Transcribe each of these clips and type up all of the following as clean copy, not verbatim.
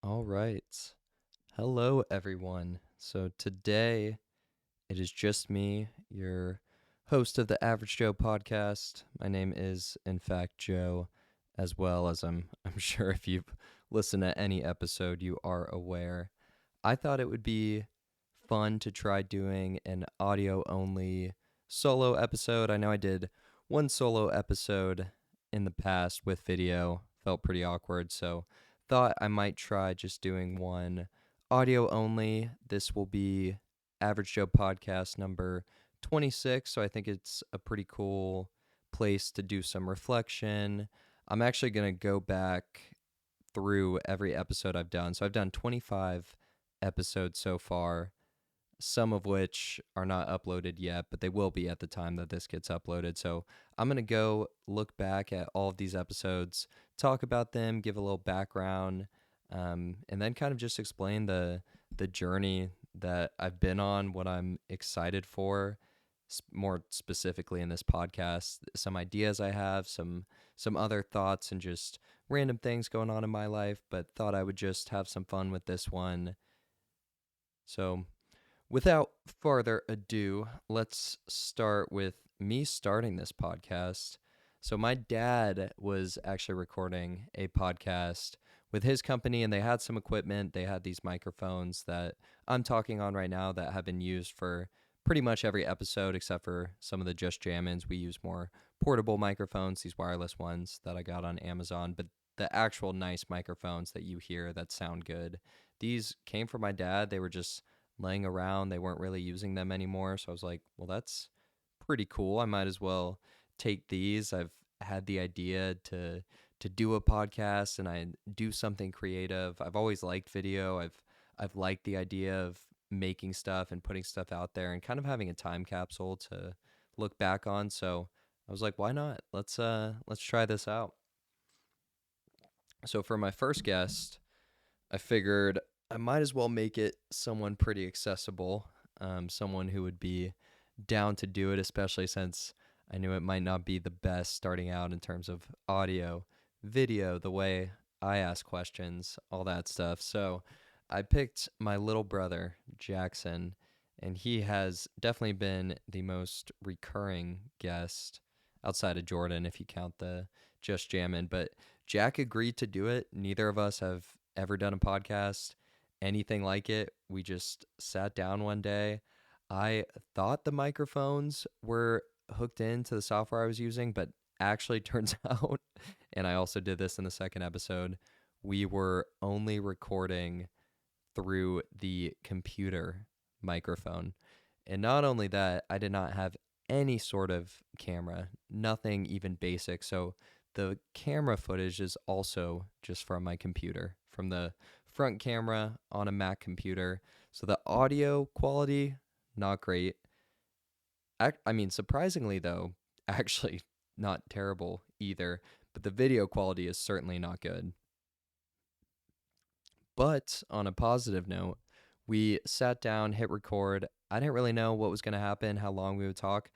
All right. Hello, everyone. So today it is just me, your host of the Average Joe podcast. My name is, in fact, Joe, as well as I'm sure if you've listened to any episode, you are aware. I thought it would be fun to try doing an audio only solo episode. I know I did one solo episode in the past with video, felt pretty awkward, so thought I might try just doing one audio only. This will be Average Joe podcast number 26, so I think it's a pretty cool place to do some reflection. I'm actually going to go back through every episode I've done. So I've done 25 episodes so far, some of which are not uploaded yet, but they will be at the time that this gets uploaded. So I'm going to go look back at all of these episodes, talk about them, give a little background, and then kind of just explain the journey that I've been on, what I'm excited for, more specifically in this podcast, some ideas I have, some other thoughts, and just random things going on in my life. But thought I would just have some fun with this one. So without further ado, let's start with me starting this podcast. So, my dad was actually recording a podcast with his company, and they had some equipment. They had these microphones that I'm talking on right now that have been used for pretty much every episode, except for some of the Just Jammins. We use more portable microphones, these wireless ones that I got on Amazon. But the actual nice microphones that you hear that sound good, these came from my dad. They were just laying around. They weren't really using them anymore. So I was like, well, that's pretty cool. I might as well take these. I've had the idea to do a podcast and I do something creative. I've always liked video. I've liked the idea of making stuff and putting stuff out there and kind of having a time capsule to look back on. So I was like, why not? Let's try this out. So for my first guest, I figured I might as well make it someone pretty accessible, someone who would be down to do it, especially since I knew it might not be the best starting out in terms of audio, video, the way I ask questions, all that stuff. So I picked my little brother, Jackson, and he has definitely been the most recurring guest outside of Jordan, if you count the Just Jammin'. But Jack agreed to do it. Neither of us have ever done a podcast, anything like it. We just sat down one day. I thought the microphones were hooked into the software I was using, but actually turns out, and I also did this in the second episode, we were only recording through the computer microphone. And not only that, I did not have any sort of camera, nothing even basic. So the camera footage is also just from my computer, from the front camera on a Mac computer. So the audio quality, not great. I mean, surprisingly, though, actually not terrible either, but the video quality is certainly not good. But on a positive note, we sat down, hit record. I didn't really know what was going to happen, how long we would talk.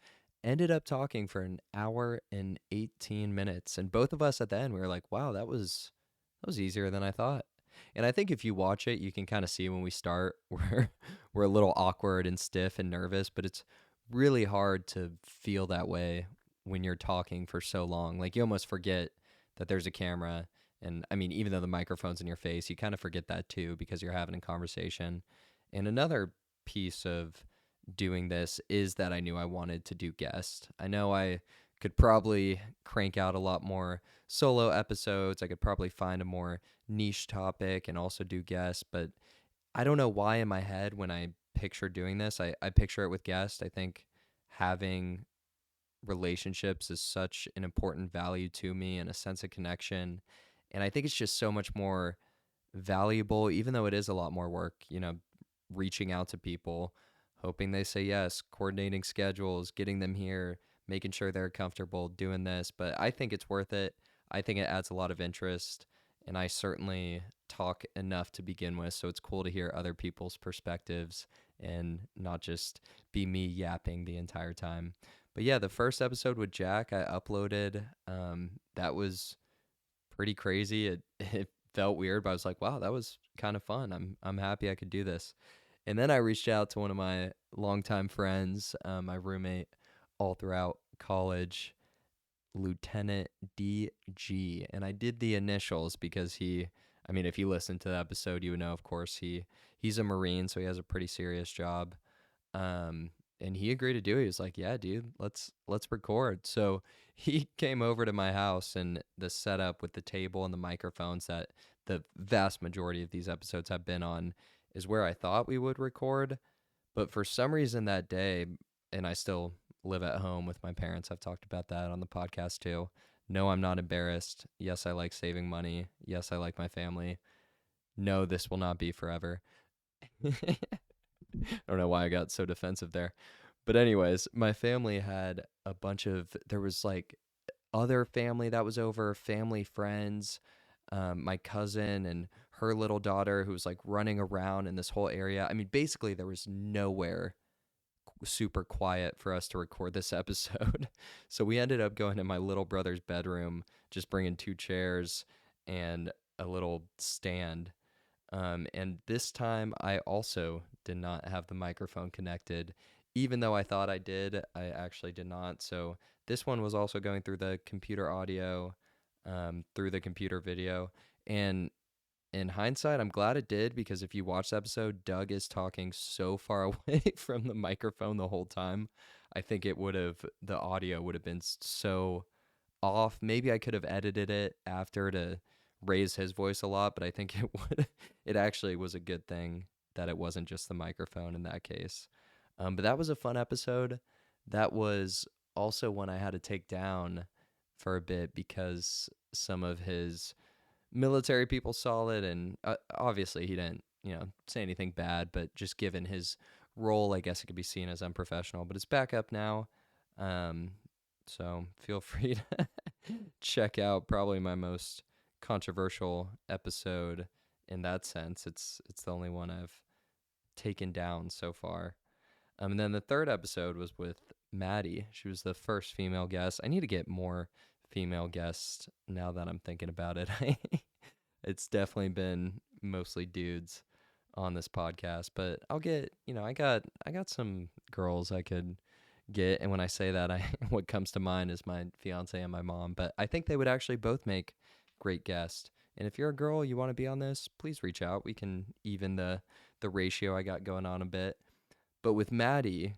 Ended up talking for an hour and 18 minutes. And both of us at the end, we were like, wow, that was easier than I thought. And I think if you watch it, you can kind of see when we start, we're a little awkward and stiff and nervous, but it's really hard to feel that way when you're talking for so long. Like you almost forget that there's a camera, and I mean, even though the microphone's in your face, you kind of forget that too because you're having a conversation. And another piece of doing this is that I knew I wanted to do guests. I know I could probably crank out a lot more solo episodes. I could probably find a more niche topic and also do guests, but I don't know why in my head when I picture doing this, I picture it with guests. I think having relationships is such an important value to me and a sense of connection. And I think it's just so much more valuable, even though it is a lot more work, reaching out to people, hoping they say yes, coordinating schedules, getting them here, making sure they're comfortable doing this. But I think it's worth it. I think it adds a lot of interest. And I certainly talk enough to begin with. So it's cool to hear other people's perspectives and not just be me yapping the entire time. But yeah, the first episode with Jack I uploaded, that was pretty crazy. It felt weird, but I was like, wow, that was kind of fun. I'm happy I could do this. And then I reached out to one of my longtime friends, my roommate all throughout college, Lieutenant DG. And I did the initials because I mean, if you listen to the episode, you would know, of course, he's a Marine, so he has a pretty serious job. Um, and he agreed to do it. He was like, "Yeah, dude, let's record." So he came over to my house, and the setup with the table and the microphones that the vast majority of these episodes have been on is where I thought we would record. But for some reason that day, and I still live at home with my parents. I've talked about that on the podcast too. No, I'm not embarrassed. Yes, I like saving money. Yes, I like my family. No, this will not be forever. I don't know why I got so defensive there. But anyways, my family had a bunch of there was like other family that was over, family friends, my cousin and her little daughter who was like running around in this whole area. I mean, basically there was nowhere super quiet for us to record this episode. So we ended up going to my little brother's bedroom, just bringing two chairs and a little stand, and this time I also did not have the microphone connected. Even though I thought I did, I actually did not. So this one was also going through the computer audio, through the computer video. And in hindsight, I'm glad it did because if you watch the episode, Doug is talking so far away from the microphone the whole time. I think the audio would have been so off. Maybe I could have edited it after to raise his voice a lot, but I think it actually was a good thing that it wasn't just the microphone in that case. But that was a fun episode. That was also one I had to take down for a bit because some of his military people saw it, and obviously he didn't, say anything bad, but just given his role, I guess it could be seen as unprofessional. But it's back up now. Um, so feel free to check out probably my most controversial episode in that sense. It's the only one I've taken down so far. And then the third episode was with Maddie. She was the first female guest. I need to get more female guests now that I'm thinking about it. It's definitely been mostly dudes on this podcast, but I'll get, I got some girls I could get, and when I say that, I what comes to mind is my fiance and my mom, but I think they would actually both make great guests. And if you're a girl, you want to be on this, please reach out. We can even the ratio I got going on a bit. But with Maddie,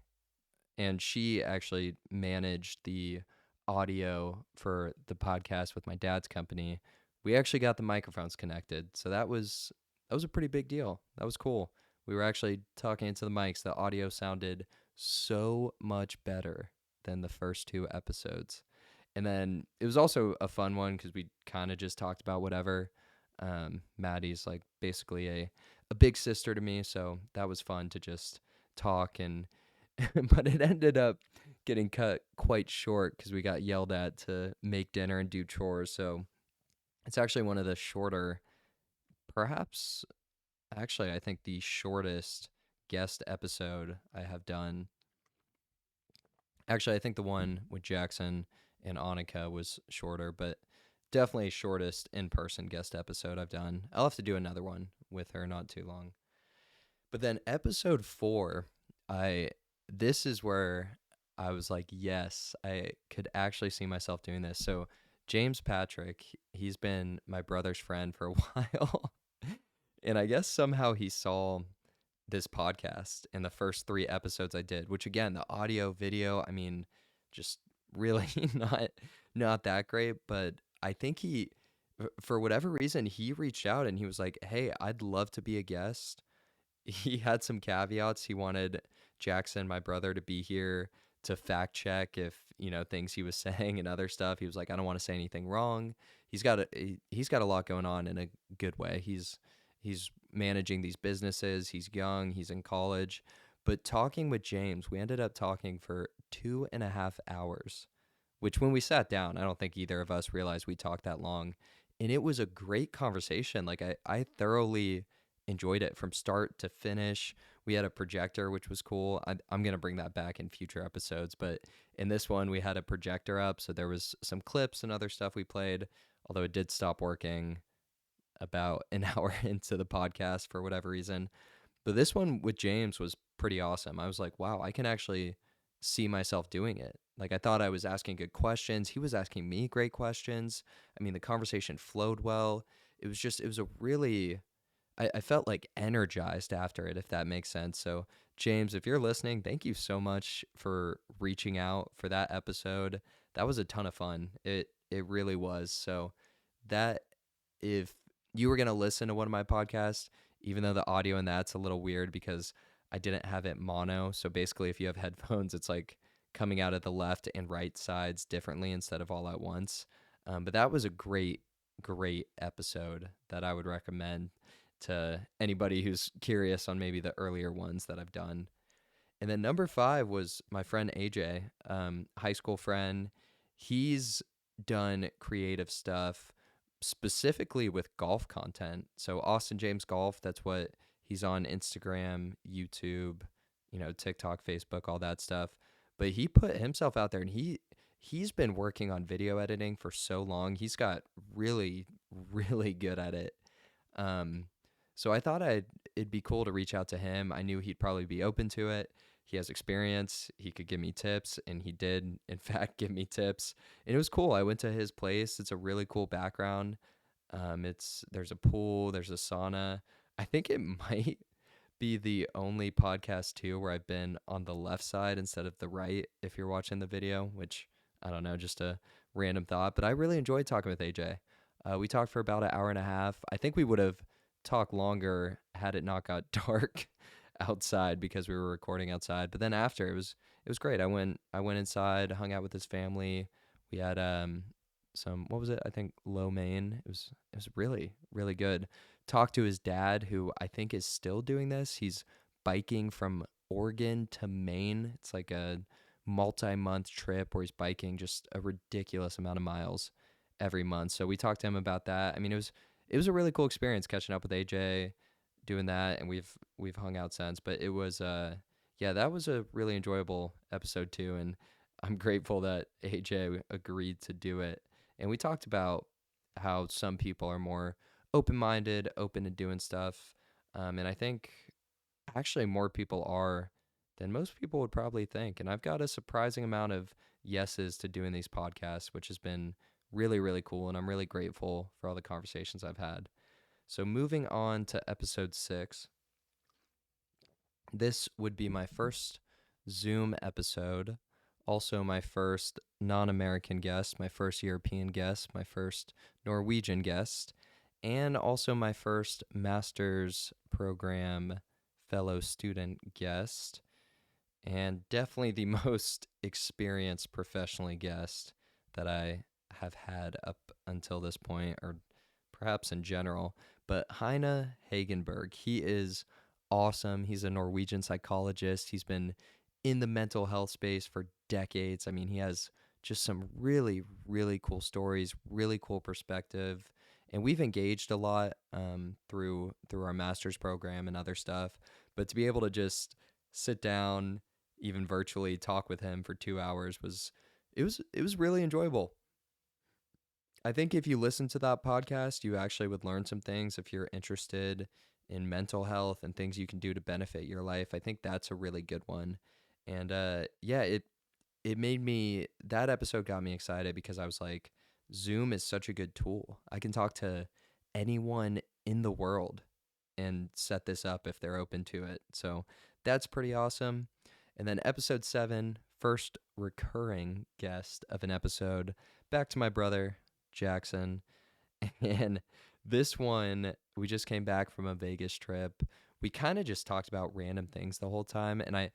and she actually managed the audio for the podcast with my dad's company. We actually got the microphones connected, so that was a pretty big deal. That was cool. We were actually talking into the mics. The audio sounded so much better than the first two episodes. And then it was also a fun one because we kind of just talked about whatever. Maddie's like basically a big sister to me, so that was fun to just talk and but it ended up getting cut quite short because we got yelled at to make dinner and do chores. So it's actually one of the shorter, perhaps, actually, I think the shortest guest episode I have done. Actually, I think the one with Jackson and Annika was shorter, but definitely shortest in person guest episode I've done. I'll have to do another one with her not too long. But then episode 4, I this is where I was like, yes, I could actually see myself doing this. So James Patrick, he's been my brother's friend for a while. And I guess somehow he saw this podcast in the first 3 episodes I did, which again, the audio, video, I mean, just really not that great, but I think for whatever reason, he reached out and he was like, "Hey, I'd love to be a guest." He had some caveats. He wanted Jackson, my brother, to be here to fact check if, things he was saying and other stuff. He was like, I don't want to say anything wrong. He's got a lot going on in a good way. He's managing these businesses. He's young. He's in college. But talking with James, we ended up talking for 2.5 hours, which when we sat down, I don't think either of us realized we talked that long. And it was a great conversation. Like I thoroughly enjoyed it from start to finish. We had a projector, which was cool. I'm going to bring that back in future episodes. But in this one, we had a projector up. So there was some clips and other stuff we played, although it did stop working about an hour into the podcast for whatever reason. But this one with James was pretty awesome. I was like, wow, I can actually see myself doing it. Like, I thought I was asking good questions. He was asking me great questions. I mean, the conversation flowed well. It was a really, I felt like energized after it, if that makes sense. So, James, if you're listening, thank you so much for reaching out for that episode. That was a ton of fun. It really was. So, that if you were gonna listen to one of my podcasts, even though the audio in that's a little weird because I didn't have it mono. So basically, if you have headphones, it's like coming out of the left and right sides differently instead of all at once. But that was a great episode that I would recommend to anybody who's curious on maybe the earlier ones that I've done. And then number 5 was my friend AJ, high school friend. He's done creative stuff specifically with golf content. So Austin James Golf, that's what he's on Instagram, YouTube, TikTok, Facebook, all that stuff. But he put himself out there and he's been working on video editing for so long. He's got really really good at it. Um so I thought it'd be cool to reach out to him. I knew he'd probably be open to it. He has experience. He could give me tips, and he did, in fact, give me tips. And it was cool. I went to his place. It's a really cool background. There's a pool, there's a sauna. I think it might be the only podcast too where I've been on the left side instead of the right. If you're watching the video, which I don't know, just a random thought. But I really enjoyed talking with AJ. We talked for about an hour and a half. I think we would have talked longer had it not got dark outside because we were recording outside. But then after it was great. I went inside, hung out with his family. We had some, what was it? I think lo mein. It was really really good. Talked to his dad, who I think is still doing this. He's biking from Oregon to Maine. It's like a multi-month trip where he's biking just a ridiculous amount of miles every month. So we talked to him about that. I mean, it was a really cool experience catching up with AJ, doing that, and we've hung out since. But it was yeah, that was a really enjoyable episode too, and I'm grateful that AJ agreed to do it. And we talked about how some people are more open-minded, open to doing stuff, and I think actually more people are than most people would probably think. And I've got a surprising amount of yeses to doing these podcasts, which has been really really cool, and I'm really grateful for all the conversations I've had. So moving on to episode 6, this would be my first Zoom episode, also my first non American guest, my first European guest, my first Norwegian guest, and also my first master's program fellow student guest, and definitely the most experienced professionally guest that I have had up until this point, or perhaps in general. But Heine Hagenberg, he is awesome. He's a Norwegian psychologist. He's been in the mental health space for decades. I mean, he has just some really, really cool stories, really cool perspective. And we've engaged a lot through our master's program and other stuff. But to be able to just sit down, even virtually, talk with him for 2 hours was really enjoyable. I think if you listen to that podcast, you actually would learn some things if you're interested in mental health and things you can do to benefit your life. I think that's a really good one. And yeah, it made me, that episode got me excited because I was like, Zoom is such a good tool. I can talk to anyone in the world and set this up if they're open to it. So that's pretty awesome. And then episode 7, first recurring guest of an episode, back to my brother, Jackson. And this one, we just came back from a Vegas trip. We kind of just talked about random things the whole time. And I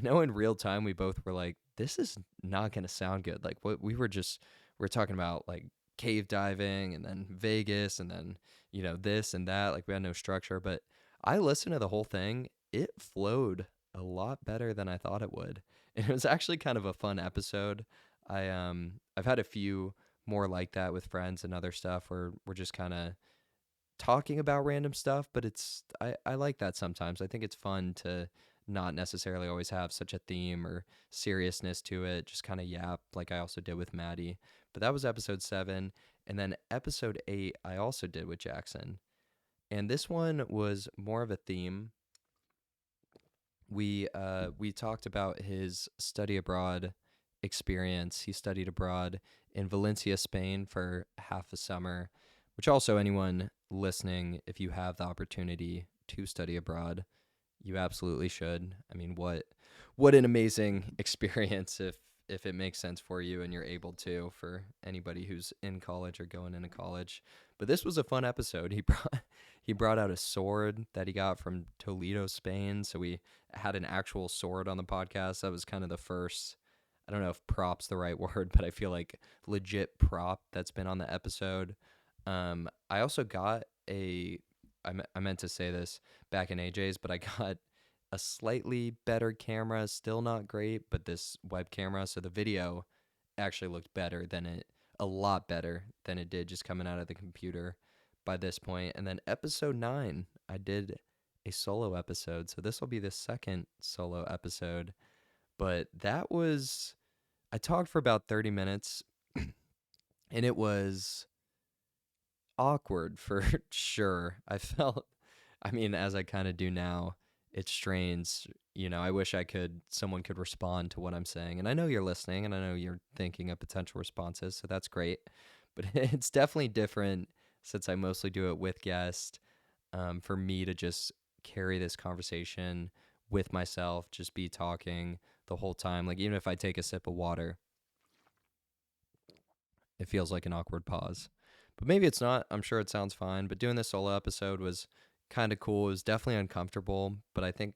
know in real time, we both were like, this is not going to sound good. Like, what we're talking about like cave diving and then Vegas and then, this and that. Like, we had no structure. But I listened to the whole thing. It flowed a lot better than I thought it would. And it was actually kind of a fun episode. I've had a few more like that with friends and other stuff where we're just kind of talking about random stuff, but I like that sometimes. I think it's fun to not necessarily always have such a theme or seriousness to it, just kind of yap like I also did with Maddie. But that was episode 7. And then episode 8 I also did with Jackson. And this one was more of a theme. We talked about his study abroad experience. He studied abroad in Valencia, Spain for half a summer, which also anyone listening, if you have the opportunity to study abroad, you absolutely should. I mean, what an amazing experience if it makes sense for you and you're able to, for anybody who's in college or going into college. But this was a fun episode. He brought out a sword that he got from Toledo, Spain. So we had an actual sword on the podcast. That was kind of the first, I don't know if prop's the right word, but I feel like legit prop that's been on the episode. I also got I meant to say this back in AJ's, but I got a slightly better camera, still not great, but this web camera. So the video actually looked a lot better than it did just coming out of the computer by this point. And then episode 9, I did a solo episode. So this will be the second solo episode. But I talked for about 30 minutes and it was awkward for sure. I mean, as I kind of do now, it strains. I wish someone could respond to what I'm saying. And I know you're listening and I know you're thinking of potential responses, so that's great. But it's definitely different since I mostly do it with guests, for me to just carry this conversation with myself, just be talking the whole time. Like, even if I take a sip of water, it feels like an awkward pause. But maybe it's not. I'm sure it sounds fine. But doing this solo episode was kind of cool. It was definitely uncomfortable, but I think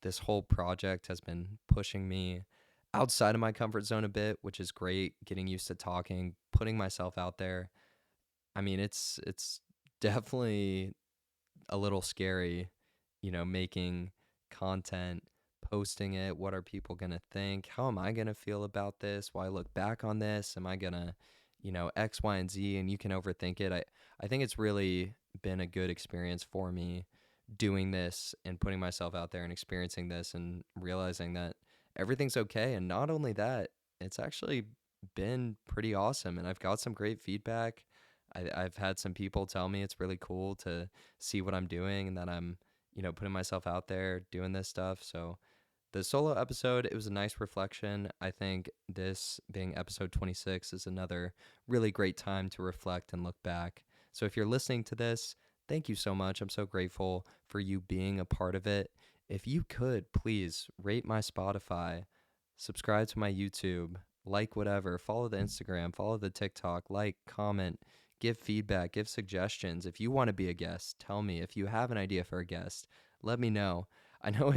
this whole project has been pushing me outside of my comfort zone a bit, which is great. Getting used to talking, putting myself out there. I mean, it's definitely a little scary, making content, posting it. What are people going to think? How am I going to feel about this? Will I look back on this? Am I going to, X, Y, and Z? And you can overthink it. I think it's really been a good experience for me doing this and putting myself out there and experiencing this and realizing that everything's okay. And not only that, it's actually been pretty awesome. And I've got some great feedback. I've had some people tell me it's really cool to see what I'm doing and that I'm, putting myself out there doing this stuff. So the solo episode, it was a nice reflection. I think this being episode 26 is another really great time to reflect and look back. So if you're listening to this, thank you so much. I'm so grateful for you being a part of it. If you could, please rate my Spotify, subscribe to my YouTube, like whatever, follow the Instagram, follow the TikTok, like, comment, give feedback, give suggestions. If you want to be a guest, tell me. If you have an idea for a guest, let me know. I know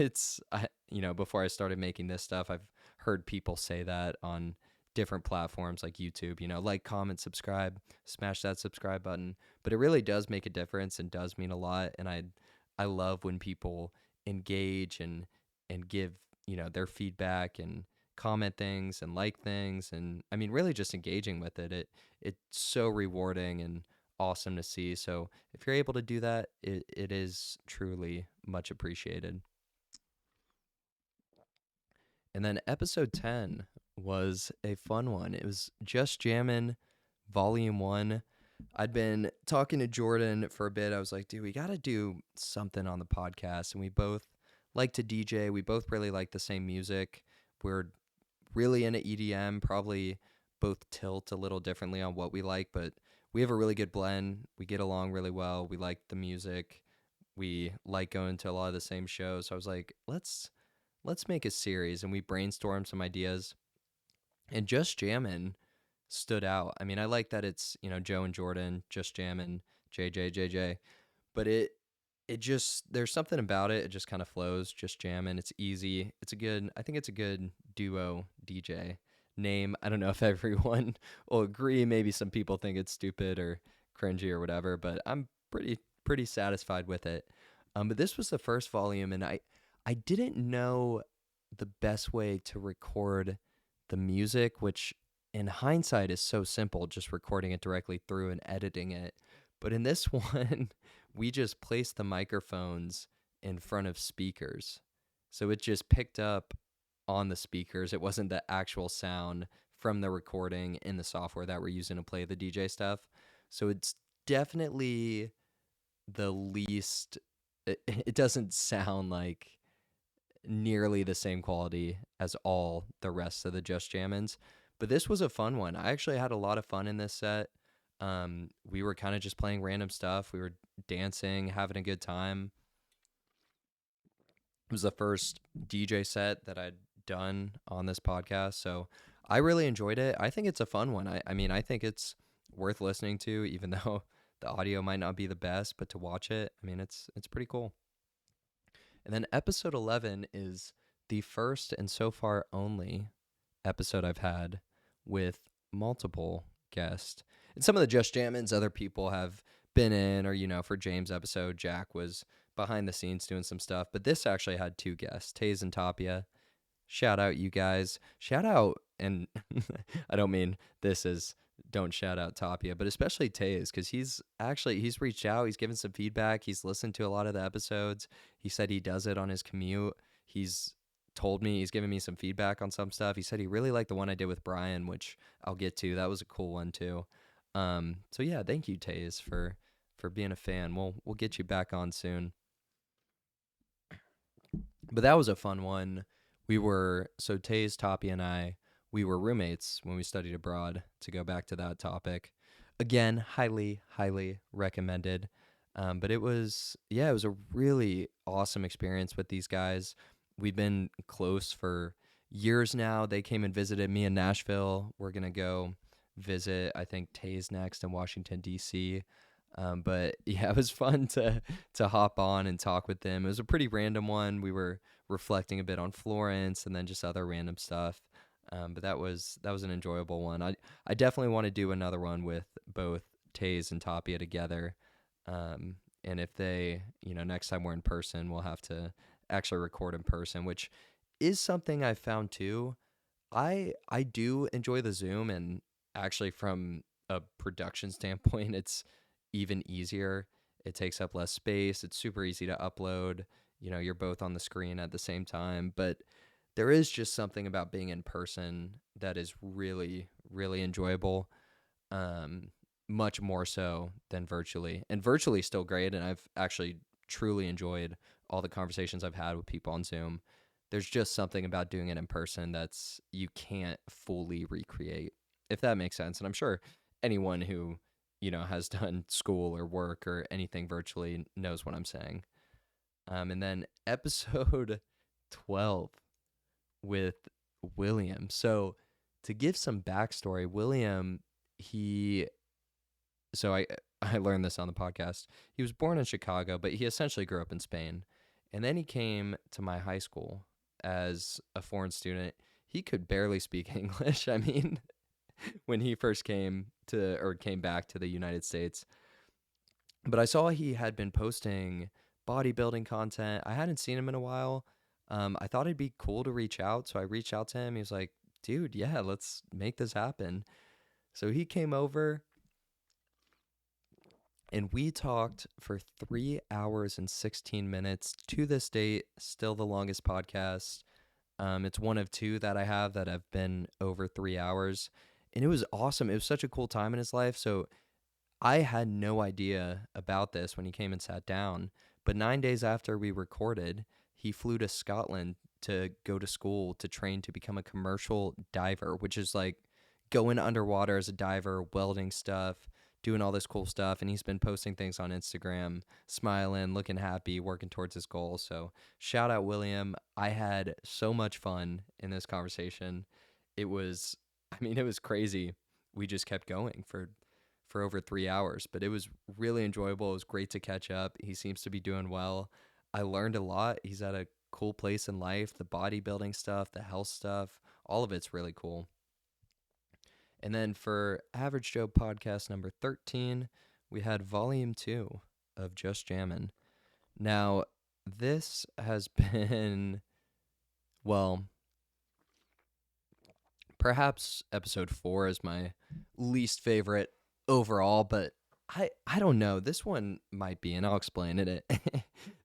before I started making this stuff, I've heard people say that on different platforms like YouTube, like, comment, subscribe, smash that subscribe button. But it really does make a difference and does mean a lot. And I love when people engage and give, their feedback and comment things and like things. And I mean, really just engaging with it. It's so rewarding and awesome to see. So if you're able to do that, it is truly much appreciated. And then episode 10 was a fun one. It was Just Jammin' Volume 1. I'd been talking to Jordan for a bit. I was like, dude, we got to do something on the podcast. And we both like to DJ. We both really like the same music. We're really into EDM, probably both tilt a little differently on what we like, but we have a really good blend. We get along really well. We like the music. We like going to a lot of the same shows. So I was like, let's make a series, and we brainstormed some ideas. And Just Jammin' stood out. I mean, I like that it's, Joe and Jordan, Just Jammin', JJ, but it just, there's something about it. It just kind of flows. Just Jammin'. It's easy. I think it's a good duo DJ name. I don't know if everyone will agree. Maybe some people think it's stupid or cringy or whatever, but I'm pretty satisfied with it. But this was the first volume, and I didn't know the best way to record the music, which in hindsight is so simple, just recording it directly through and editing it. But in this one, we just placed the microphones in front of speakers. So it just picked up on the speakers. It wasn't the actual sound from the recording in the software that we're using to play the DJ stuff. So it's definitely the least. It doesn't sound like nearly the same quality as all the rest of the Just Jammins. But this was a fun one. I actually had a lot of fun in this set. We were kind of just playing random stuff. We were dancing, having a good time. It was the first DJ set that I'd done on this podcast. So I really enjoyed it. I think it's a fun one. I mean, I think it's worth listening to, even though the audio might not be the best, but to watch it, I mean, it's pretty cool. And then episode 11 is the first and so far only episode I've had with multiple guests. And some of the Just Jammins other people have been in, or, for James' episode, Jack was behind the scenes doing some stuff. But this actually had two guests, Taze and Tapia. Shout out, you guys. Shout out, and I don't mean this as don't shout out Tapia, but especially Taze, because he's reached out, he's given some feedback, he's listened to a lot of the episodes. He said he does it on his commute. He's told me, he's given me some feedback on some stuff. He said he really liked the one I did with Brian, which I'll get to. That was a cool one too. So yeah, thank you, Taze, for being a fan. We'll get you back on soon. But that was a fun one. So Taze, Tapia, and I, we were roommates when we studied abroad, to go back to that topic. Again, highly, highly recommended. But it was a really awesome experience with these guys. We've been close for years now. They came and visited me in Nashville. We're going to go visit, I think, Taze next in Washington, D.C. But yeah, it was fun to hop on and talk with them. It was a pretty random one. We were reflecting a bit on Florence and then just other random stuff. But that was an enjoyable one. I definitely want to do another one with both Taze and Tapia together. And if they, next time we're in person, we'll have to actually record in person, which is something I found too. I do enjoy the Zoom, and actually from a production standpoint, it's even easier. It takes up less space. It's super easy to upload. You're both on the screen at the same time, but there is just something about being in person that is really, really enjoyable. Um, Much more so than virtually. And virtually still great, and I've actually truly enjoyed all the conversations I've had with people on Zoom. There's just something about doing it in person that's you can't fully recreate, if that makes sense. And I'm sure anyone who, has done school or work or anything virtually knows what I'm saying. And then episode 12 with William. So to give some backstory, William, he so I learned this on the podcast. He was born in Chicago, but he essentially grew up in Spain. And then he came to my high school as a foreign student. He could barely speak English. I mean, when he first came back to the United States. But I saw he had been posting bodybuilding content. I hadn't seen him in a while. I thought it'd be cool to reach out, so I reached out to him. He was like, "Dude, yeah, let's make this happen." So he came over, and we talked for 3 hours and 16 minutes. To this date, still the longest podcast. It's one of two that I have that have been over 3 hours. And it was awesome. It was such a cool time in his life. So I had no idea about this when he came and sat down. But 9 days after we recorded, he flew to Scotland to go to school to train to become a commercial diver, which is like going underwater as a diver, welding stuff, doing all this cool stuff. And he's been posting things on Instagram, smiling, looking happy, working towards his goal. So shout out, William. I had so much fun in this conversation. It was crazy. We just kept going for over 3 hours, but it was really enjoyable. It was great to catch up. He seems to be doing well. I learned a lot. He's at a cool place in life. The bodybuilding stuff, the health stuff, all of it's really cool. And then for Average Joe podcast number 13, we had volume 2 of Just Jammin'. Now, this has been, well, perhaps episode 4 is my least favorite overall, but I don't know. This one might be, and I'll explain it.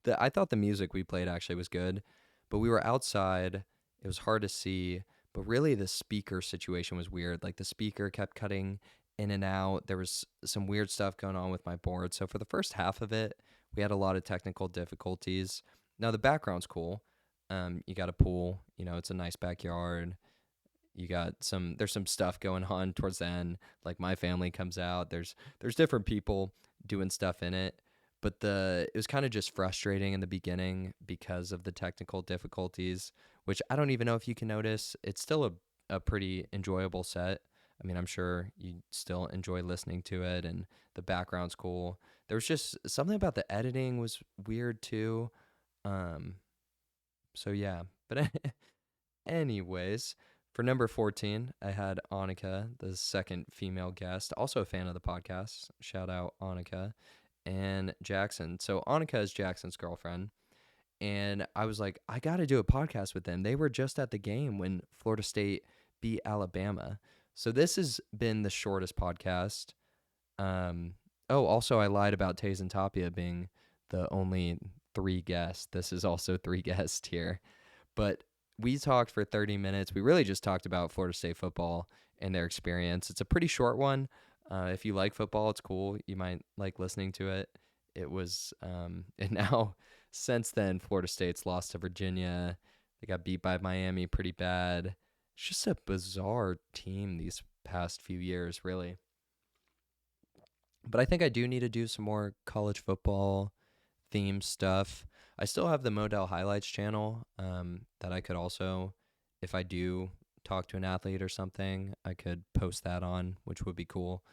I thought the music we played actually was good, but we were outside. It was hard to see, but really the speaker situation was weird. Like the speaker kept cutting in and out. There was some weird stuff going on with my board. So for the first half of it, we had a lot of technical difficulties. Now the background's cool. You got a pool, it's a nice backyard. You got there's some stuff going on towards the end. Like my family comes out. There's different people doing stuff in it. But it was kind of just frustrating in the beginning because of the technical difficulties, which I don't even know if you can notice. It's still a pretty enjoyable set. I mean, I'm sure you still enjoy listening to it, and the background's cool. There was just something about the editing was weird too. Um, so yeah, but anyways, for number 14, I had Annika, the second female guest, also a fan of the podcast. Shout out Annika and Jackson. So Annika is Jackson's girlfriend. And I was like, I got to do a podcast with them. They were just at the game when Florida State beat Alabama. So this has been the shortest podcast. Also, I lied about Taze and Tapia being the only 3 guests. This is also 3 guests here. But we talked for 30 minutes. We really just talked about Florida State football and their experience. It's a pretty short one. If you like football, it's cool. You might like listening to it. It was, and now since then, Florida State's lost to Virginia. They got beat by Miami pretty bad. It's just a bizarre team these past few years, really. But I think I do need to do some more college football theme stuff. I still have the Modell Highlights channel that I could also, if I do talk to an athlete or something, I could post that on, which would be cool.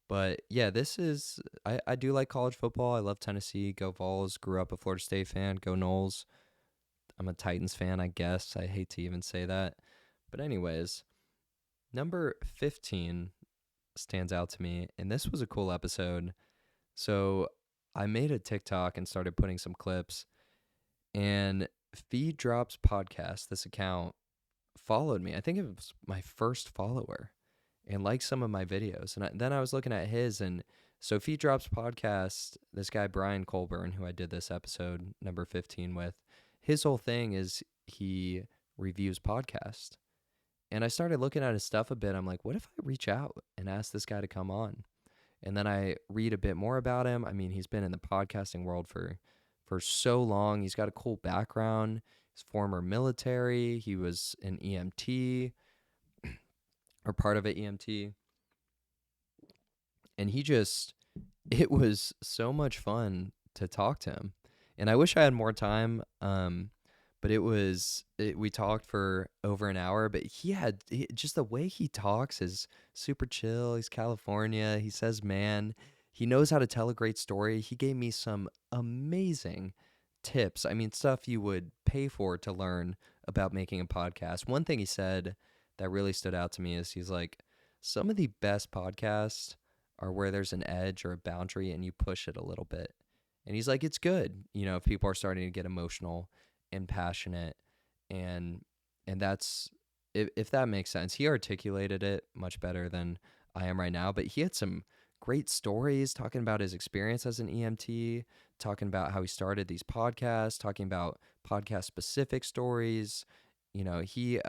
But yeah, I do like college football. I love Tennessee. Go Vols. Grew up a Florida State fan. Go Noles. I'm a Titans fan, I guess. I hate to even say that. But anyways, number 15 stands out to me, and this was a cool episode. So I made a TikTok and started putting some clips, and Feed Drops Podcast, this account, followed me. I think it was my first follower and liked some of my videos. And then I was looking at his, and so Feed Drops Podcast, this guy Brian Colburn, who I did this episode number 15 with, his whole thing is he reviews podcasts. And I started looking at his stuff a bit. I'm like, what if I reach out and ask this guy to come on? And then I read a bit more about him. I mean, he's been in the podcasting world for so long. He's got a cool background. He's former military. He was an EMT or part of an EMT. And it was so much fun to talk to him. And I wish I had more time. But we talked for over an hour, but just the way he talks is super chill. He's California. He says, man, he knows how to tell a great story. He gave me some amazing tips. I mean, stuff you would pay for to learn about making a podcast. One thing he said that really stood out to me is he's like, some of the best podcasts are where there's an edge or a boundary and you push it a little bit. And he's like, it's good, if people are starting to get emotional and passionate, and that's, if that makes sense. He articulated it much better than I am right now, but he had some great stories talking about his experience as an EMT, talking about how he started these podcasts, talking about podcast specific stories. He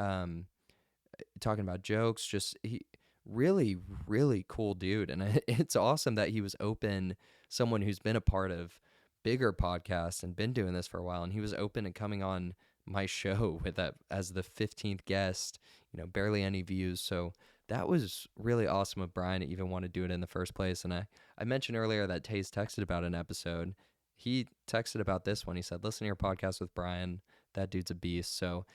talking about jokes. Just he really, really cool dude, and it's awesome that he was open. Someone who's been a part of bigger podcasts and been doing this for a while, and he was open to coming on my show with that as the 15th guest. Barely any views, so that was really awesome of Brian to even want to do it in the first place. And I mentioned earlier that Taze texted about an episode. He texted about this one. He said, listen to your podcast with Brian. That dude's a beast. So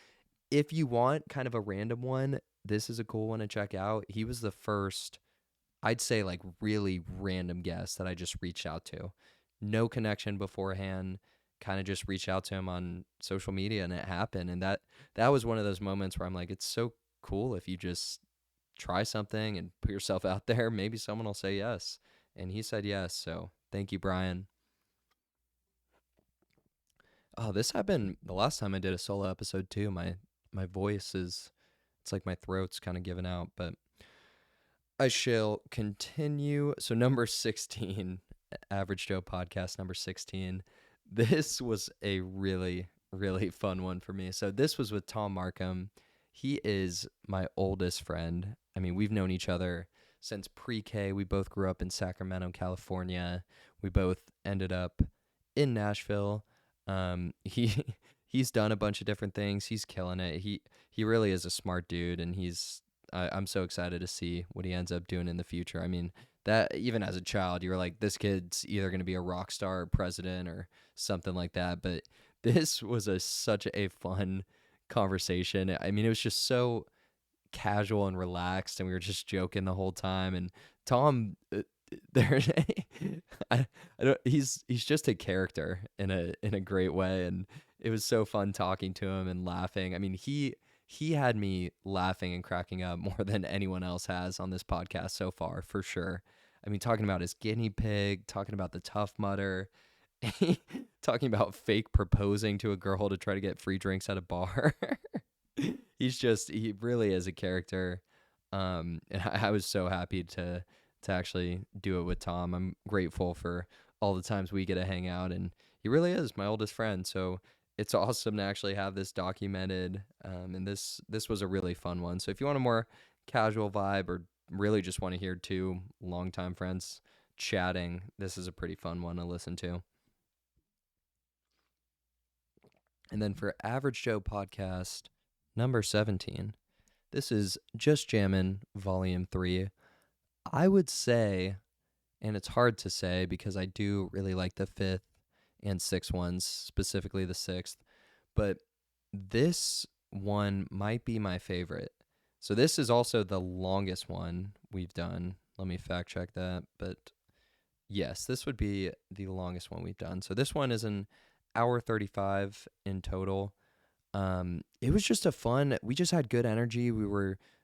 if you want kind of a random one, this is a cool one to check out. He was the first, I'd say, like really random guest that I just reached out to. No connection beforehand, kind of just reached out to him on social media, and it happened. And that was one of those moments where I'm like, it's so cool if you just try something and put yourself out there. Maybe someone will say yes. And he said yes. So thank you, Brian. Oh, this happened the last time I did a solo episode too. My voice it's like my throat's kind of giving out, but I shall continue. So number 16, Average Joe podcast number 16. This was a really, really fun one for me. So this was with Tom Markham. He is my oldest friend. I mean, we've known each other since pre-K. We both grew up in Sacramento, California. We both ended up in Nashville. He he's done a bunch of different things. He's killing it. He really is a smart dude, and I'm so excited to see what he ends up doing in the future. I mean, that even as a child, you were like, this kid's either going to be a rock star or president or something like that. But this was such a fun conversation. I mean, it was just so casual and relaxed, and we were just joking the whole time. And Tom, there, I don't. He's just a character in a great way, and it was so fun talking to him and laughing. I mean, he had me laughing and cracking up more than anyone else has on this podcast so far, for sure. I mean, talking about his guinea pig, talking about the Tough Mudder, talking about fake proposing to a girl to try to get free drinks at a bar. He really is a character. And I was so happy to actually do it with Tom. I'm grateful for all the times we get to hang out, and he really is my oldest friend. So it's awesome to actually have this documented. And this was a really fun one. So if you want a more casual vibe, or really just want to hear two longtime friends chatting, this is a pretty fun one to listen to. And then for Average Joe podcast number 17, this is Just Jammin' Volume 3. I would say, and it's hard to say because I do really like the fifth and sixth ones, specifically the sixth, but this one might be my favorite. So this is also the longest one we've done. Let me fact check that, but yes, this would be the longest one we've done. So this one is an hour 35 in total. It was just we just had good energy.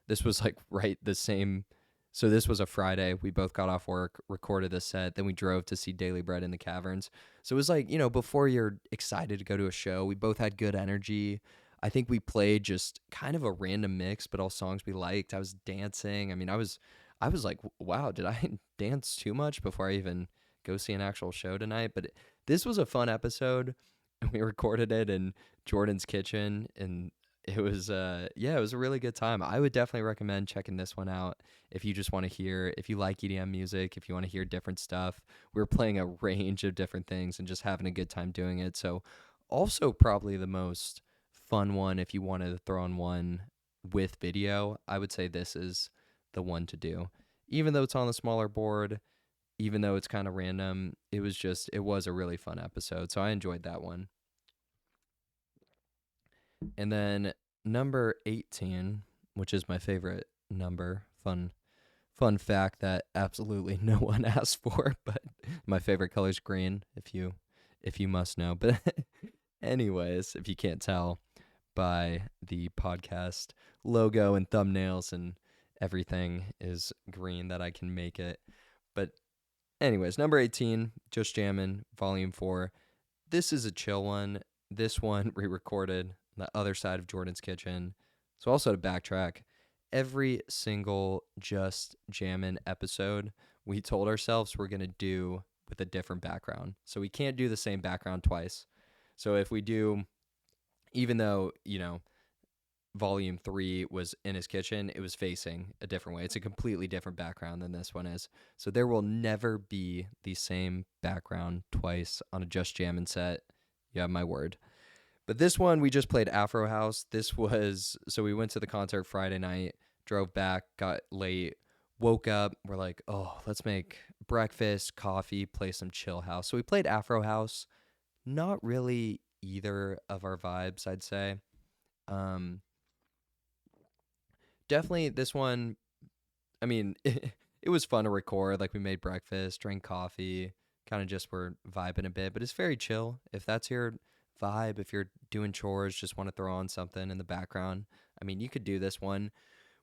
This was like right the same. So this was a Friday. We both got off work, recorded the set, then we drove to see Daily Bread in the Caverns. So it was like, before you're excited to go to a show, we both had good energy. I think we played just kind of a random mix, but all songs we liked. I was dancing. I mean, I was like, wow, did I dance too much before I even go see an actual show tonight? But this was a fun episode. We recorded it in Jordan's kitchen, and it was it was a really good time. I would definitely recommend checking this one out if you just want to hear, if you like EDM music, if you want to hear different stuff. We were playing a range of different things and just having a good time doing it. So also probably the most fun one if you wanted to throw on one with video. I would say this is the one to do. Even though it's on the smaller board, even though it's kind of random, it was a really fun episode. So I enjoyed that one. And then number 18, which is my favorite number, fun fact that absolutely no one asked for, but my favorite color is green, if you must know. But anyways, if you can't tell by the podcast logo and thumbnails and everything is green that I can make it. But anyways, number 18, Just Jammin' Volume 4. This is a chill one. This one re-recorded on the other side of Jordan's kitchen. So also to backtrack, every single Just Jammin' episode, we told ourselves we're going to do with a different background. So we can't do the same background twice. So if we do, even though, volume 3 was in his kitchen, it was facing a different way. It's a completely different background than this one is. So there will never be the same background twice on a Just Jammin' set. You have my word. But this one, we just played Afro House. So we went to the concert Friday night, drove back, got late, woke up. We're like, oh, let's make breakfast, coffee, play some chill house. So we played Afro House. Not really either of our vibes, I'd say. Definitely this one, I mean, it was fun to record. Like we made breakfast, drank coffee, kind of just were vibing a bit, but it's very chill. If that's your vibe, if you're doing chores, just want to throw on something in the background, I mean, you could do this one.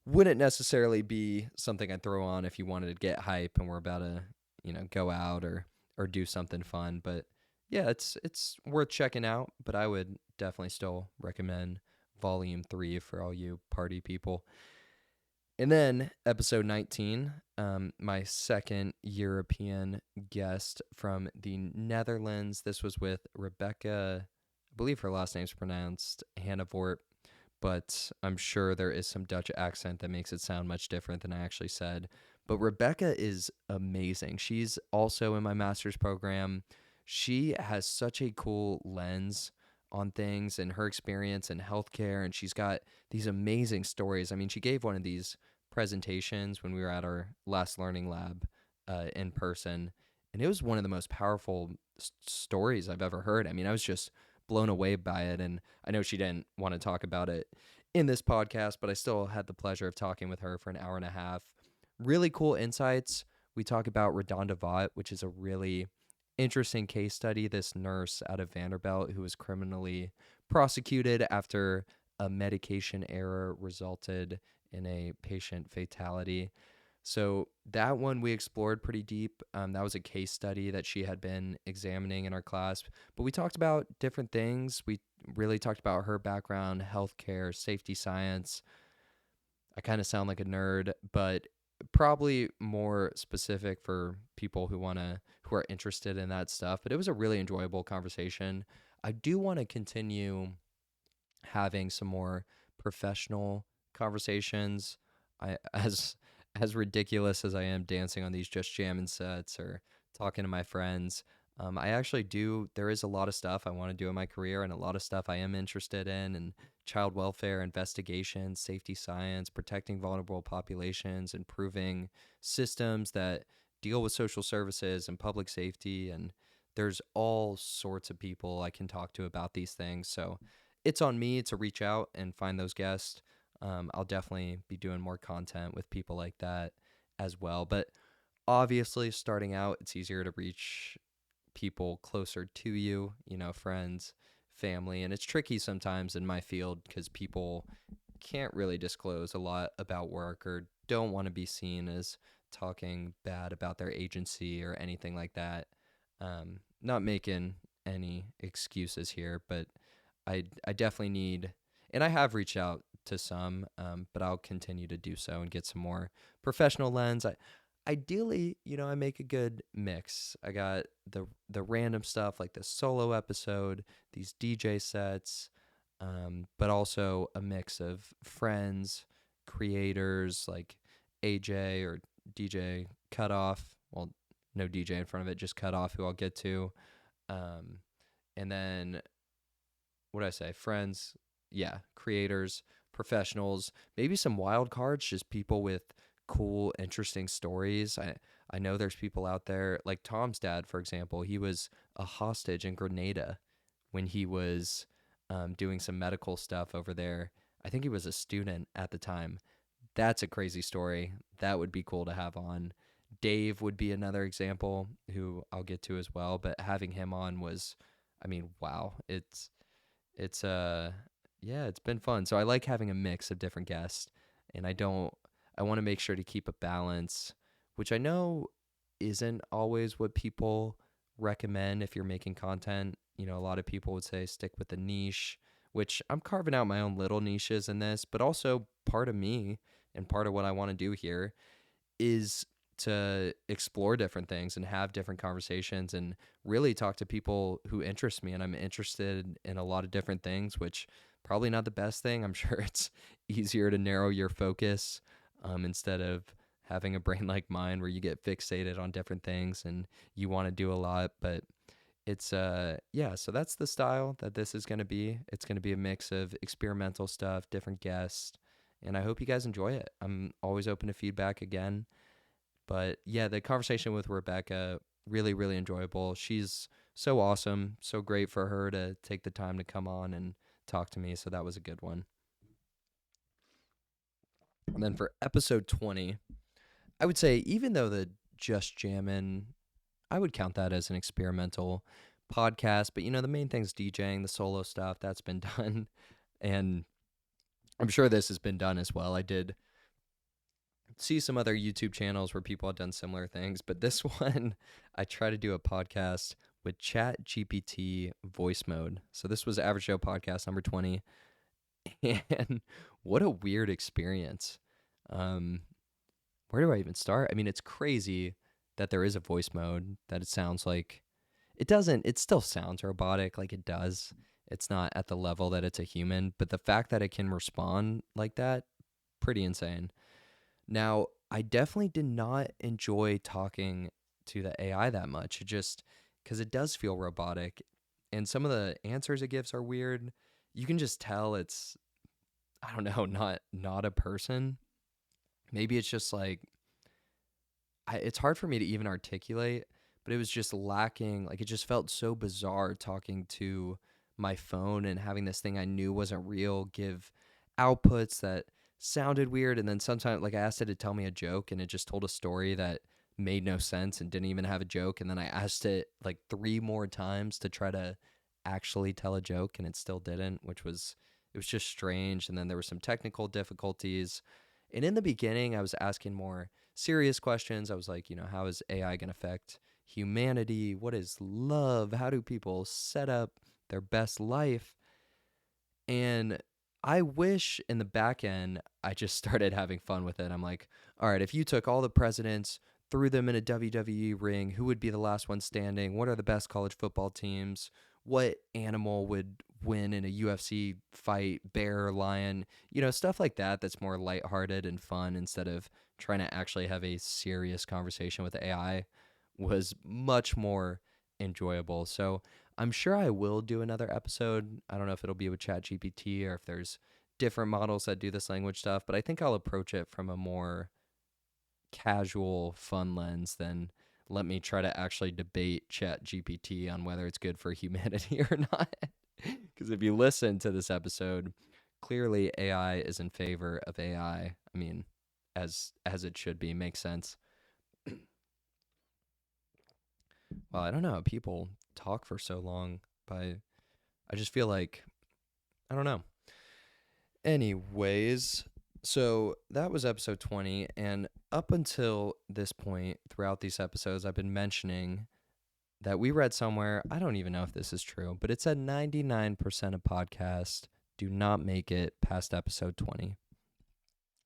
Wouldn't necessarily be something I'd throw on if you wanted to get hype and we're about to, go out or do something fun. But yeah, it's worth checking out, but I would definitely still recommend Volume 3 for all you party people. And then episode 19, my second European guest from the Netherlands. This was with Rebecca. I believe her last name's pronounced Hannavort, but I'm sure there is some Dutch accent that makes it sound much different than I actually said. But Rebecca is amazing. She's also in my master's program. She has such a cool lens on things and her experience in healthcare, and she's got these amazing stories. I mean, she gave one of these presentations when we were at our last learning lab in person, and it was one of the most powerful stories I've ever heard. I mean, I was just blown away by it, and I know she didn't want to talk about it in this podcast, but I still had the pleasure of talking with her for an hour and a half. Really cool insights. We talk about Redonda Vaught, which is a really interesting case study. This nurse out of Vanderbilt who was criminally prosecuted after a medication error resulted in a patient fatality. So that one we explored pretty deep. That was a case study that she had been examining in our class. But we talked about different things. We really talked about her background, healthcare, safety science. I kind of sound like a nerd, but probably more specific for people who are interested in that stuff. But it was a really enjoyable conversation. I do want to continue having some more professional conversations. I as ridiculous as I am dancing on these Just Jamming sets or talking to my friends, I actually do. There is a lot of stuff I want to do in my career, and a lot of stuff I am interested in, and child welfare, investigation, safety science, protecting vulnerable populations, improving systems that deal with social services and public safety. And there's all sorts of people I can talk to about these things. So it's on me to reach out and find those guests. I'll definitely be doing more content with people like that as well. But obviously, starting out, it's easier to reach people closer to you, friends, family. And it's tricky sometimes in my field because people can't really disclose a lot about work or don't want to be seen as talking bad about their agency or anything like that. Not making any excuses here, but I definitely need, and I have reached out to some, but I'll continue to do so and get some more professional lens. Ideally, I make a good mix. I got the random stuff like the solo episode, these DJ sets, but also a mix of friends, creators like AJ or DJ Cutoff. Well, no DJ in front of it, just Cutoff, who I'll get to. Um, and then what did I say? Friends, yeah, creators, professionals, maybe some wild cards, just people with cool, interesting stories. I know there's people out there like Tom's dad, for example. He was a hostage in Grenada when he was doing some medical stuff over there. I think he was a student at the time. That's a crazy story. That would be cool to have on. Dave would be another example who I'll get to as well, but having him on was, I mean, wow. It's yeah, it's been fun. So I like having a mix of different guests, and I want to make sure to keep a balance, which I know isn't always what people recommend if you're making content. A lot of people would say stick with the niche, which I'm carving out my own little niches in this, but also part of me and part of what I want to do here is to explore different things and have different conversations and really talk to people who interest me. And I'm interested in a lot of different things, which probably not the best thing. I'm sure it's easier to narrow your focus instead of having a brain like mine where you get fixated on different things and you want to do a lot. But it's yeah, so that's the style that this is going to be. It's going to be a mix of experimental stuff, different guests, and I hope you guys enjoy it. I'm always open to feedback again. But yeah, the conversation with Rebecca, really, really enjoyable. She's so awesome. So great for her to take the time to come on and talk to me. So that was a good one. And then for episode 20, I would say, even though the Just Jammin', I would count that as an experimental podcast. But the main thing's DJing, the solo stuff, that's been done. And I'm sure this has been done as well. I did see some other YouTube channels where people have done similar things, but this one, I try to do a podcast with Chat GPT voice mode. So this was Average Joe podcast number 20, and what a weird experience. Um, where do I even start? I mean, it's crazy that there is a voice mode, that it sounds like it still sounds robotic, like it does. It's not at the level that it's a human, but the fact that it can respond like that, pretty insane. Now, I definitely did not enjoy talking to the AI that much. It just because it does feel robotic, and some of the answers it gives are weird. You can just tell it's, I don't know, not a person. Maybe it's just like it's hard for me to even articulate, but it was just lacking. Like it just felt so bizarre talking to my phone and having this thing I knew wasn't real give outputs that sounded weird. And then sometimes, like I asked it to tell me a joke, and it just told a story that made no sense and didn't even have a joke. And then I asked it like three more times to try to actually tell a joke, and it still didn't, which was it was just strange. And then there were some technical difficulties. And in the beginning, I was asking more serious questions. I was like, how is AI going to affect humanity? What is love? How do people set up their best life? And I wish in the back end, I just started having fun with it. I'm like, all right, if you took all the presidents, threw them in a WWE ring, who would be the last one standing? What are the best college football teams? What animal would win in a UFC fight? Bear, lion, stuff like that. That's more lighthearted and fun instead of trying to actually have a serious conversation with AI was much more enjoyable. So I'm sure I will do another episode. I don't know if it'll be with ChatGPT or if there's different models that do this language stuff, but I think I'll approach it from a more casual, fun lens than let me try to actually debate ChatGPT on whether it's good for humanity or not. Because if you listen to this episode, clearly AI is in favor of AI. I mean, as it should be, makes sense. Well, I don't know how people talk for so long, but I just feel like I don't know. Anyways, so that was episode 20, and up until this point throughout these episodes I've been mentioning that we read somewhere, I don't even know if this is true, but it said 99% of podcasts do not make it past episode 20.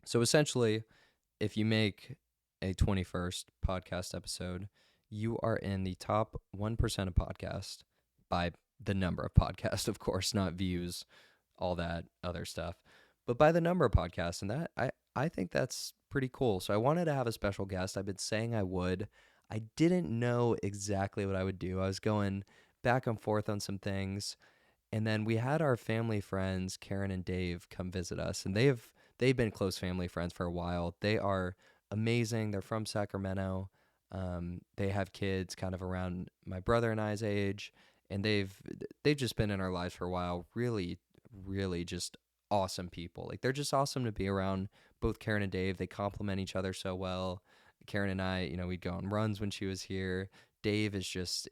So essentially, if you make a 21st podcast episode, you are in the top 1% of podcasts by the number of podcasts, of course, not views, all that other stuff, but by the number of podcasts. And that I think that's pretty cool. So I wanted to have a special guest. I've been saying I would. I didn't know exactly what I would do. I was going back and forth on some things. And then we had our family friends, Karen and Dave, come visit us, and they've been close family friends for a while. They are amazing. They're from Sacramento. They have kids kind of around my brother and I's age, and they've just been in our lives for a while. Really, really just awesome people. Like they're just awesome to be around. Both Karen and Dave, they complement each other so well. Karen and I, we'd go on runs when she was here. Dave is just